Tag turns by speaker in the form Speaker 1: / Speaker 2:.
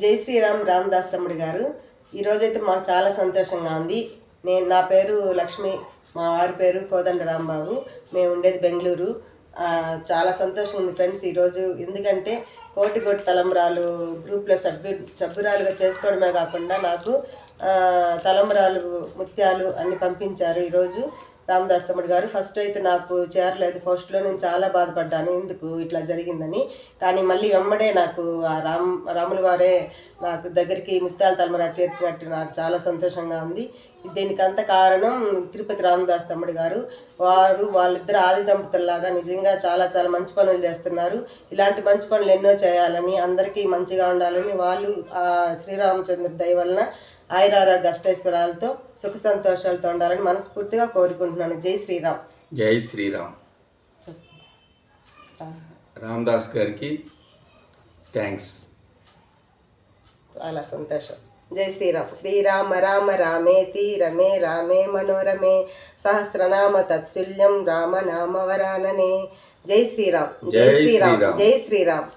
Speaker 1: జై శ్రీరామ్ రామదాస్ తమ్ముడు గారు. ఈరోజైతే మాకు చాలా సంతోషంగా ఉంది. నా పేరు లక్ష్మి, మా వారి పేరు కోదండ రాంబాబు. మేము ఉండేది బెంగళూరు. చాలా సంతోషం ఉంది ఫ్రెండ్స్ ఈరోజు. ఎందుకంటే కోటి తలంబరాలు గ్రూప్లో సభ్యురాలుగా చేసుకోవడమే కాకుండా నాకు తలంబరాలు ముత్యాలు అన్ని పంపించారు ఈరోజు రామదాస్ తమ్ముడు గారు. ఫస్ట్ అయితే నాకు చేరలేదు. ఫస్ట్లో నేను చాలా బాధపడ్డాను, ఎందుకు ఇట్లా జరిగిందని. కానీ మళ్ళీ వెంబడే నాకు ఆ రాముల వారే నాకు దగ్గరికి ముత్యాల తలమరాలు చేర్చినట్టు నాకు చాలా సంతోషంగా ఉంది. దీనికంత కారణం తిరుపతి రామదాస్ తమ్ముడు గారు. వాళ్ళిద్దరు ఆది దంపతుల్లాగా నిజంగా చాలా చాలా మంచి పనులు చేస్తున్నారు. ఇలాంటి మంచి పనులు ఎన్నో చేయాలని, అందరికీ మంచిగా ఉండాలని, వాళ్ళు శ్రీరామచంద్రుడి దయ వలన ఆయురారోగ్య అష్టైశ్వర్యాలతో సుఖ సంతోషాలతో ఉండాలని మనస్ఫూర్తిగా కోరుకుంటున్నాను. జై శ్రీరామ్.
Speaker 2: జై శ్రీరామ్. రామదాస్ గారికి థ్యాంక్స్.
Speaker 1: చాలా సంతోషం. జై శ్రీరామ్. శ్రీరామ రామ రామేతి రమే రామే మనోరమే సహస్రనామ తత్తుల్యం రామనామ వరాననే. జై శ్రీరామ్. జై శ్రీరామ్. జై శ్రీరామ్.